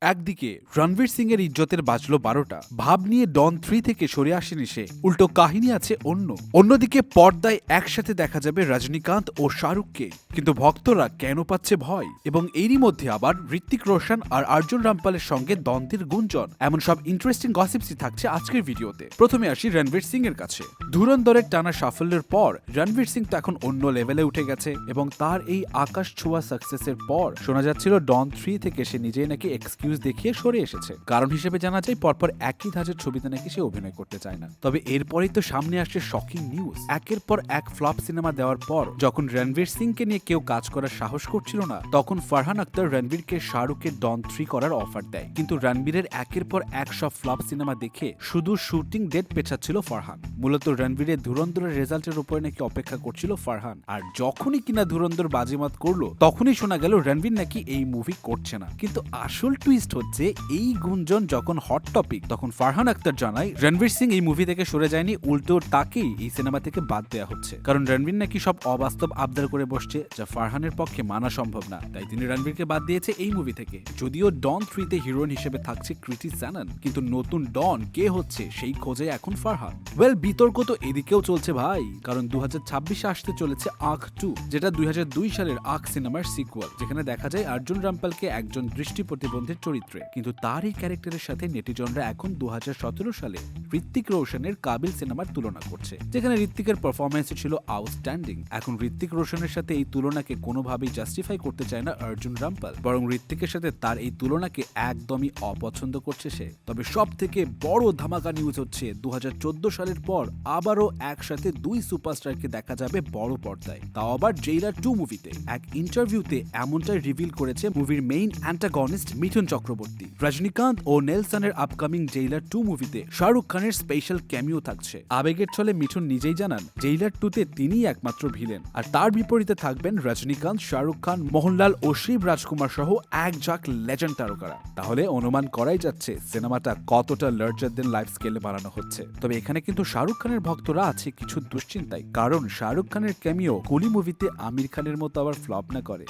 একদিকে রণবীর সিং এর ইজ্জতের বাজলো 12টা, ভাব নিয়ে ডন 3 থেকে সরে আসেনি সে, উল্টো কাহিনী আছে অন্যদিকে পর্দায় একসাথে দেখা যাবে রজনীকান্ত ও শাহরুখকে, কিন্তু ভক্তরা কেন পাচ্ছে ভয়? এবং এরই মধ্যে আবার ঋত্বিক রোশন আর অর্জুন রামপালের সঙ্গে দ্বন্দ্বের গুঞ্জন, এমন সব ইন্টারেস্টিং গসিপসই থাকছে আজকের ভিডিওতে। প্রথমে আসি রণবীর সিং এর কাছে। ধুরন্ধরের টানা সাফল্যের পর রণবীর সিং তো এখন অন্য লেভেলে উঠে গেছে, এবং তার এই আকাশ ছোঁয়া সাকসেসের পর শোনা যাচ্ছিল ডন 3 থেকে সে নিজেই নাকি এক্সকিউজ দেখিয়ে সরে এসেছে। কারণ হিসেবে জানা যায় পরপর একই ধাঁচের ছবিতে নাকি সে অভিনয় করতে চায় না। তবে এরপরেই তো সামনে আসছে শকিং নিউজ। একের পর এক ফ্লপ সিনেমা দেওয়ার পর যখন রণবীর সিং কে নিয়ে কেউ কাজ করার সাহস করছিল না, তখন ফারহান আক্তার রণবীরকে শাহরুখের ডন 3 করার অফার দেয়। কিন্তু রণবীরের একের পর এক সব ফ্লপ সিনেমা দেখে শুধু শুটিং ডেট পেছাচ্ছিল ফারহান। মূলত রণবীরের ধুরন্ধরের রেজাল্টের উপরে নাকি অপেক্ষা করছিল ফারহান। আর যখনই কিনা ধুরন্ধর বাজিমাত করলো, তখনই শোনা গেল রণবীর নাকি এই মুভি করছে না। কিন্তু আসল টুইস্ট হচ্ছে, এই গুঞ্জন যখন হট টপিক, তখন ফারহান আক্তার জানায় রণবীর সিং এই মুভি থেকে সরে যায়নি, উল্টো তাকেই এই সিনেমা থেকে বাদ দেওয়া হচ্ছে। কারণ রণবীর নাকি সব অবাস্তব আবদার করে বসছে, যা ফারহানের পক্ষে মানা সম্ভব না। তাই তিনি রণবীরকে বাদ দিয়েছে এই মুভি থেকে। যদিও ডন 3 তে হিরোইন হিসেবে থাকছে কৃতি স্যানন, কিন্তু নতুন ডন কে হচ্ছে সেই খোঁজে এখন ফারহান। বিতর্ক তো এদিকেও চলছে ভাই, কারণ 2026 আসতে চলেছে আঁখ 2, যেটা 2002 সালের আঁখ সিনেমার সিকুয়াল, যেখানে দেখা যায় অর্জুন রামপালকে একজন দৃষ্টি প্রতিবন্ধীর চরিত্রে। কিন্তু তার এই ক্যারেক্টারের সাথে নেটিজনরা এখন 2017 সালে ঋত্বিক রোশনের কাবিল সিনেমার তুলনা করছে, যেখানে ঋত্বিকের পারফরমেন্স ছিল আউটস্ট্যান্ডিং। এখন ঋত্বিক রোশনের সাথে এই তুলনাকে কোনোভাবেই জাস্টিফাই করতে চায় না অর্জুন রামপাল, বরং ঋত্বিকের সাথে তার এই তুলনাকে একদমই অপছন্দ করছে সে। তবে সব থেকে বড় ধামাকা নিউজ হচ্ছে, 2014 সালের পর আবারও একসাথে দুই সুপারস্টারকে দেখা যাবে বড় পর্দায়, তাও আবার জেইলার 2 মুভিতে। এক ইন্টারভিউতে এমনটাই রিভিল করেছে মুভির মেইন অ্যান্টাগনিস্ট মিঠুন চক্রবর্তী। রজনীকান্ত ও নেলসনের আপকামিং জেইলার 2 মুভিতে শাহরুখ খানের স্পেশাল ক্যামিও থাকছে। আবেগের ছলে মিঠুন নিজেই জানান জেইলার 2 তে তিনিই একমাত্র ভিলেন, আর তার বিপরীতে থাকবেন রজনীকান্ত, শাহরুখ খান, মোহনলাল ও শিব রাজকুমার সহ এক ঝাঁক লেজেন্ড তারকারা। তাহলে অনুমান করাই যাচ্ছে সিনেমাটা কতটা লার্জার দেন লাইফ স্কেলে বানানো হচ্ছে। তবে এখানে কিন্তু শাহরুখ খানের ভক্তরা আছে কিছু দুশ্চিন্তায়, কারণ শাহরুখ খানের ক্যামিও কুলি মুভিতে আমির খানের মতো আবার ফ্লপ না করে।